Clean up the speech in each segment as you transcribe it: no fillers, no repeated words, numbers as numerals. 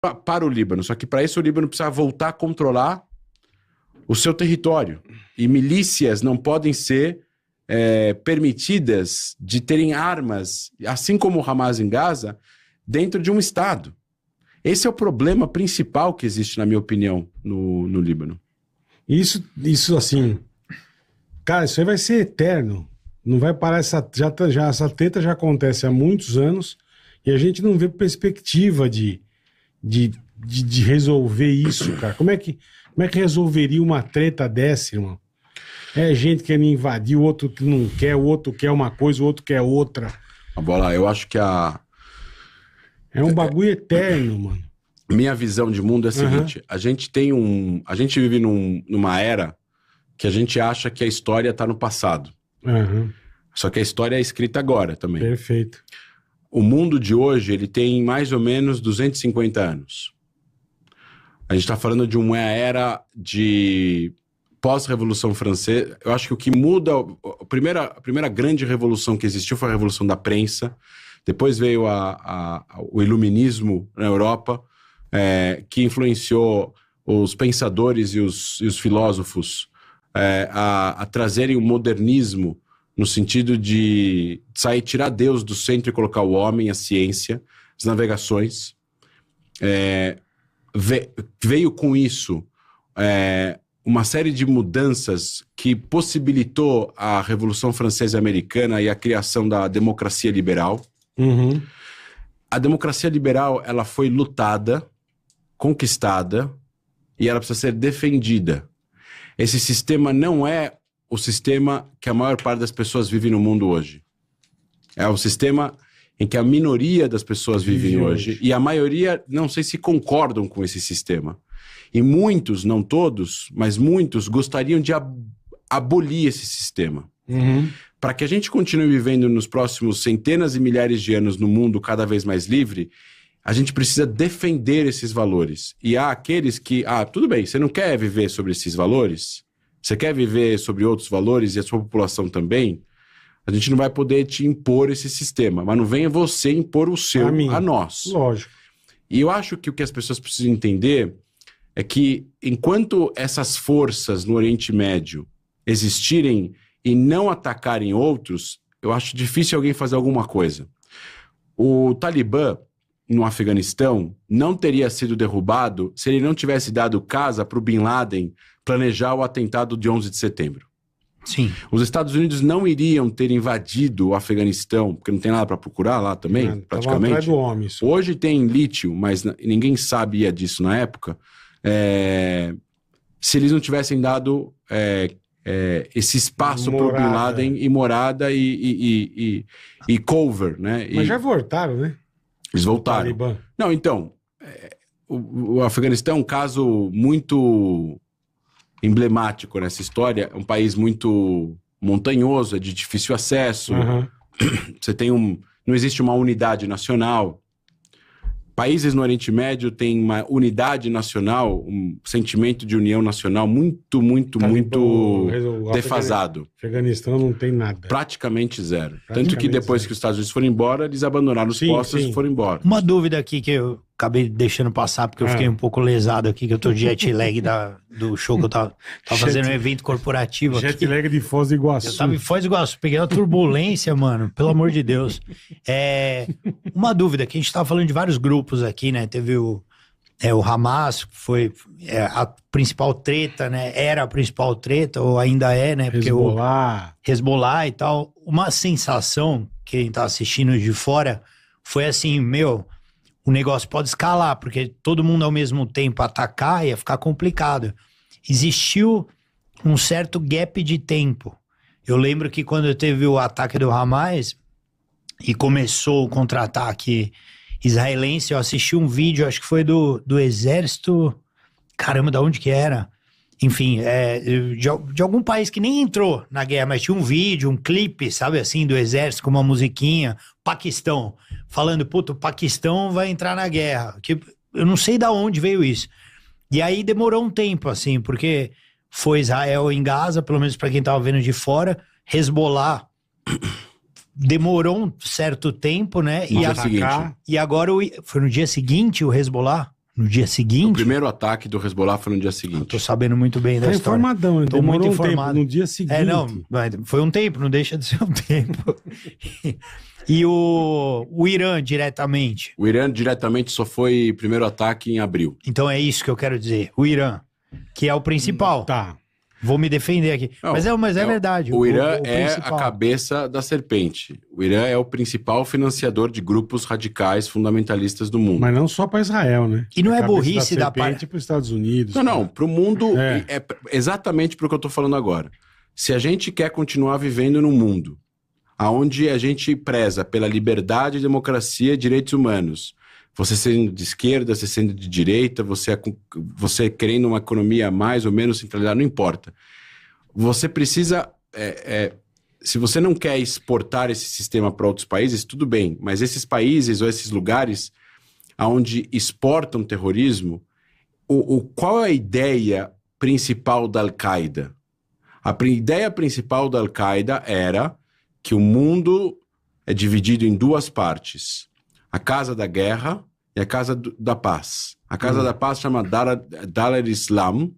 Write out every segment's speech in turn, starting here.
para o Líbano. Só que para isso o Líbano precisa voltar a controlar o seu território. E milícias não podem ser permitidas de terem armas, assim como o Hamas em Gaza, dentro de um Estado. Esse é o problema principal que existe, na minha opinião, no Líbano. Isso assim... Cara, isso aí vai ser eterno. Não vai parar. Essa treta já acontece há muitos anos e a gente não vê perspectiva de resolver isso, cara. Como é que resolveria uma treta dessa, irmão? É gente querendo invadir, o outro que não quer, o outro quer uma coisa, o outro quer outra. A bola, eu acho que É um bagulho eterno, mano. Minha visão de mundo é a seguinte: a gente vive numa era que a gente acha que a história tá no passado. Só que a história é escrita agora também. Perfeito. O mundo de hoje, ele tem mais ou menos 250 anos. A gente tá falando de uma era de pós-Revolução Francesa. Eu acho que o que muda... A primeira grande revolução que existiu foi a Revolução da Prensa. Depois veio o Iluminismo na Europa, que influenciou os pensadores e os filósofos a trazerem o modernismo no sentido de tirar Deus do centro e colocar o homem, a ciência, as navegações. Veio com isso uma série de mudanças que possibilitou a Revolução Francesa e Americana e a criação da democracia liberal. A democracia liberal, ela foi lutada, conquistada, e ela precisa ser defendida. Esse sistema não é o sistema que a maior parte das pessoas vive no mundo hoje. É o sistema em que a minoria das pessoas vivem hoje. E a maioria, não sei se concordam com esse sistema. E muitos, não todos, mas muitos gostariam de abolir esse sistema. Para que a gente continue vivendo nos próximos centenas e milhares de anos no mundo cada vez mais livre, a gente precisa defender esses valores. E há aqueles que, tudo bem, você não quer viver sobre esses valores? Você quer viver sobre outros valores e a sua população também? A gente não vai poder te impor esse sistema, mas não venha você impor o seu a nós. Lógico. E eu acho que o que as pessoas precisam entender é que enquanto essas forças no Oriente Médio existirem e não atacarem outros, eu acho difícil alguém fazer alguma coisa. O Talibã, no Afeganistão, não teria sido derrubado se ele não tivesse dado casa para o Bin Laden planejar o atentado de 11 de setembro. Sim. Os Estados Unidos não iriam ter invadido o Afeganistão, porque não tem nada para procurar lá também, praticamente. Atrás do homem, isso. Hoje tem lítio, mas ninguém sabia disso na época. Se eles não tivessem dado esse espaço para o Bin Laden e morada e cover, né? Mas já voltaram, né? Eles voltaram. Talibã. Não, então, o Afeganistão é um caso muito emblemático nessa história. É um país muito montanhoso, é de difícil acesso. Você tem não existe uma unidade nacional. Países no Oriente Médio têm uma unidade nacional, um sentimento de união nacional muito defasado. Afeganistão não tem nada. Praticamente zero. Tanto que depois que os Estados Unidos foram embora, eles abandonaram os postos e foram embora. Uma dúvida aqui que eu acabei deixando passar, porque eu fiquei um pouco lesado aqui, que eu tô de jet lag do show que eu tava fazendo um evento corporativo aqui. Jet lag de Foz do Iguaçu. Eu tava em Foz do Iguaçu, peguei uma turbulência, mano, pelo amor de Deus. Uma dúvida, que a gente tava falando de vários grupos aqui, né? Teve o Hamas, que foi a principal treta, né? Era a principal treta, ou ainda é, né? Porque Hezbollah e tal. Uma sensação que a gente tá assistindo de fora foi assim, o negócio pode escalar, porque todo mundo ao mesmo tempo atacar ia ficar complicado. Existiu um certo gap de tempo. Eu lembro que quando teve o ataque do Hamas e começou o contra-ataque israelense, eu assisti um vídeo, acho que foi do exército, caramba, da onde que era? Enfim, de algum país que nem entrou na guerra, mas tinha um vídeo, um clipe, sabe assim, do exército com uma musiquinha, Paquistão, falando, o Paquistão vai entrar na guerra, que eu não sei da onde veio isso. E aí demorou um tempo, assim, porque foi Israel em Gaza, pelo menos para quem tava vendo de fora, Hezbollah demorou um certo tempo, né? E agora foi no dia seguinte o Hezbollah? no dia seguinte. O primeiro ataque do Hezbollah foi no dia seguinte. Eu tô sabendo muito bem da Tá história. informadão, Tô muito informado. No dia seguinte. Não, foi um tempo, não deixa de ser um tempo. E o Irã diretamente? O Irã diretamente só foi primeiro ataque em abril. Então é isso que eu quero dizer. O Irã, que é o principal. Tá. Vou me defender aqui. Não, mas é verdade. O Irã é principal. a cabeça da serpente. O Irã é o principal financiador de grupos radicais fundamentalistas do mundo. Mas não só para Israel, né? E não é cabeça burrice da parte para os Estados Unidos. Não, para o mundo É. é exatamente para o que eu estou falando agora. Se a gente quer continuar vivendo num mundo onde a gente preza pela liberdade, democracia e direitos humanos, você sendo de esquerda, você sendo de direita, você querendo uma economia mais ou menos centralizada, não importa. Você precisa... se você não quer exportar esse sistema para outros países, tudo bem, mas esses países ou esses lugares onde exportam terrorismo, qual é a ideia principal da Al-Qaeda? A ideia principal da Al-Qaeda era que o mundo é dividido em duas partes. A Casa da Guerra e a Casa da Paz. A Casa da Paz chama Dar al-Islam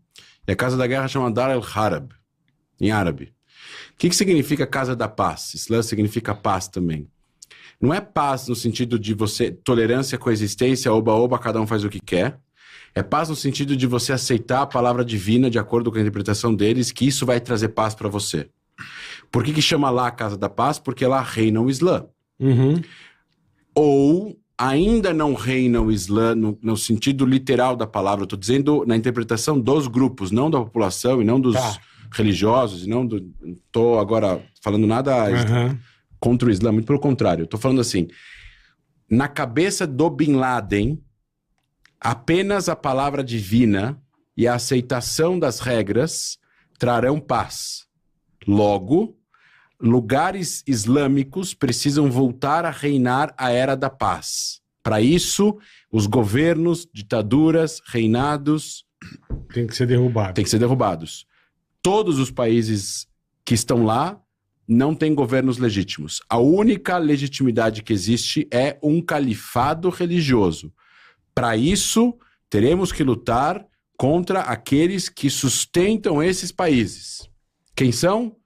e a Casa da Guerra chama Dar al-Harb, em árabe. O que significa Casa da Paz? Islã significa paz também. Não é paz no sentido de tolerância, coexistência, oba-oba, cada um faz o que quer. É paz no sentido de você aceitar a palavra divina de acordo com a interpretação deles, que isso vai trazer paz para você. Por que chama lá a Casa da Paz? Porque lá reina o Islã. Uhum. Ou ainda não reina o Islã no sentido literal da palavra. Eu estou dizendo na interpretação dos grupos, não da população e não dos religiosos. Não estou agora falando nada contra o Islã, muito pelo contrário. Estou falando assim, na cabeça do Bin Laden, apenas a palavra divina e a aceitação das regras trarão paz. Logo, lugares islâmicos precisam voltar a reinar a era da paz. Para isso, os governos, ditaduras, reinados... Tem que ser derrubados. Todos os países que estão lá não têm governos legítimos. A única legitimidade que existe é um califado religioso. Para isso, teremos que lutar contra aqueles que sustentam esses países. Quem são?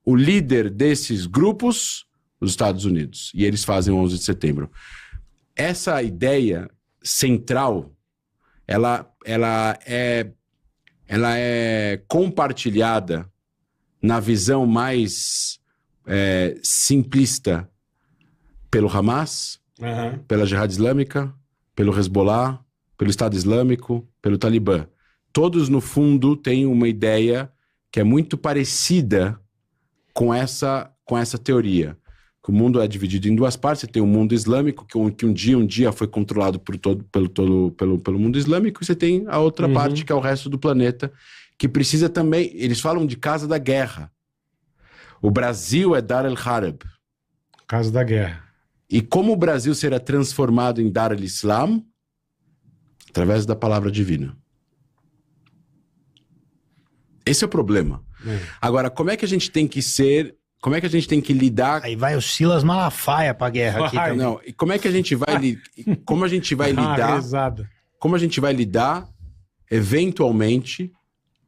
O líder desses grupos, os Estados Unidos. E eles fazem o 11 de setembro. Essa ideia central, ela é compartilhada na visão mais simplista pelo Hamas, pela Jihad Islâmica, pelo Hezbollah, pelo Estado Islâmico, pelo Talibã. Todos, no fundo, têm uma ideia que é muito parecida com essa teoria. Que o mundo é dividido em duas partes. Você tem o mundo islâmico, que um dia foi controlado pelo mundo islâmico, e você tem a outra parte, que é o resto do planeta, que precisa também... Eles falam de Casa da Guerra. O Brasil é Dar al-Harb. Casa da Guerra. E como o Brasil será transformado em Dar al-Islam? Através da palavra divina. Esse é o problema. Agora, como é que a gente tem que ser... Como é que a gente tem que lidar... Aí vai o Silas Malafaia pra guerra aqui também. Não, e como é que a gente vai... Como a gente vai lidar... Como a gente vai lidar, eventualmente,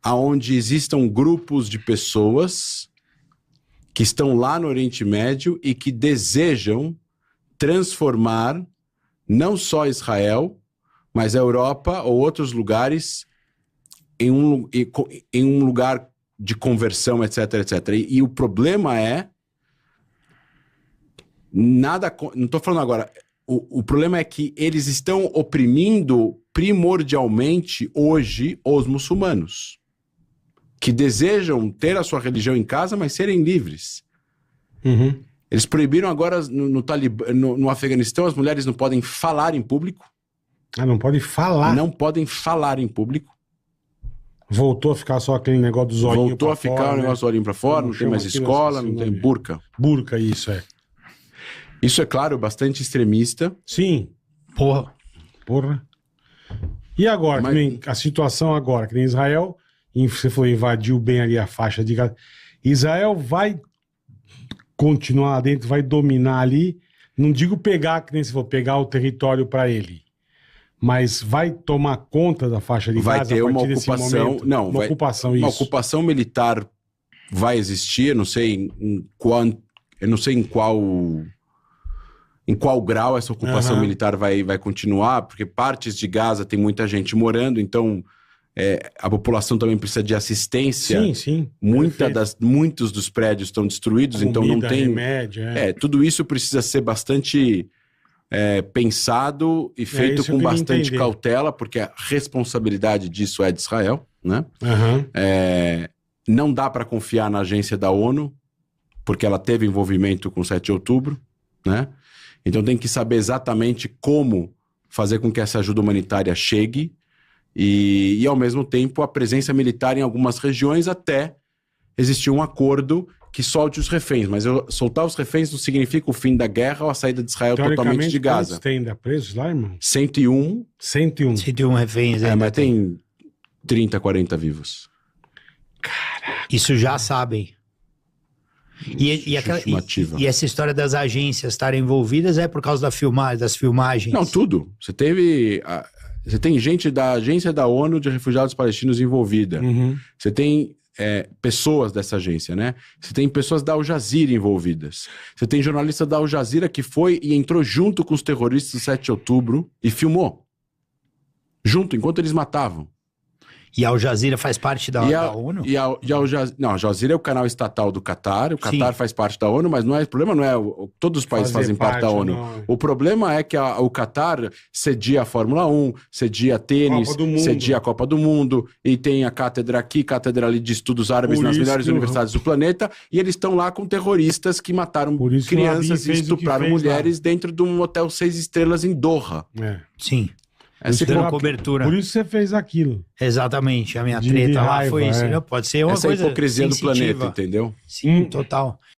aonde existam grupos de pessoas que estão lá no Oriente Médio e que desejam transformar não só Israel, mas a Europa ou outros lugares em um lugar de conversão, etc, etc. E o problema é... Não estou falando agora... O problema é que eles estão oprimindo primordialmente hoje os muçulmanos, que desejam ter a sua religião em casa, mas serem livres. Eles proibiram agora no Afeganistão, as mulheres não podem falar em público. Não podem falar? Não podem falar em público. Voltou a ficar só aquele negócio dos olhinhos Voltou a ficar o negócio do olhinho pra fora, não tem mais escola, não tem burca. Burca, isso é. Isso é, claro, bastante extremista. Sim. Porra. E agora, Mas... que nem a situação agora, que nem Israel, você falou, invadiu bem ali a faixa de Gaza. Israel vai continuar lá dentro, vai dominar ali, não digo pegar, que nem se for pegar o território para ele, Mas vai tomar conta da faixa de vai Gaza ter a uma partir desse ocupação. momento? Não, uma ocupação, uma isso. ocupação militar vai existir, eu não sei eu não sei em qual grau essa ocupação militar vai continuar, porque partes de Gaza tem muita gente morando, então a população também precisa de assistência. Sim, sim. Muitos dos prédios estão destruídos, Comida, então não tem... remédio, tudo isso precisa ser bastante pensado e feito com bastante cautela, porque a responsabilidade disso é de Israel, né? Não dá para confiar na agência da ONU, porque ela teve envolvimento com o 7 de outubro, né? Então tem que saber exatamente como fazer com que essa ajuda humanitária chegue e ao mesmo tempo, a presença militar em algumas regiões até existir um acordo que solte os reféns. Mas soltar os reféns não significa o fim da guerra ou a saída de Israel totalmente de Gaza. Tem ainda presos lá, irmão? 101. 101 reféns. Mas tem 30, 40 vivos. Caraca. Isso já sabem. E essa história das agências estarem envolvidas é por causa das filmagens? Não, tudo. Você tem gente da agência da ONU de refugiados palestinos envolvida. Você tem pessoas dessa agência, né? Você tem pessoas da Al Jazeera envolvidas. Você tem jornalista da Al Jazeera que foi e entrou junto com os terroristas do 7 de outubro e filmou. Junto, enquanto eles matavam. E a Al Jazeera faz parte da ONU? Não, a Al Jazeera é o canal estatal do Catar. O Catar faz parte da ONU, mas o problema não é... Todos os países fazem parte da ONU. Não. O problema é que o Catar cedia a Fórmula 1, cedia tênis, cedia a Copa do Mundo, e tem a cátedra aqui, cátedra ali de estudos árabes nas melhores universidades do planeta, e eles estão lá com terroristas que mataram crianças e estupraram mulheres dentro de um hotel 6 estrelas em Doha. Sim. Cobertura. Por isso você fez aquilo. Exatamente. A minha treta lá foi isso. Pode ser uma coisa hipocrisia sensitiva do planeta, entendeu? Sim, total.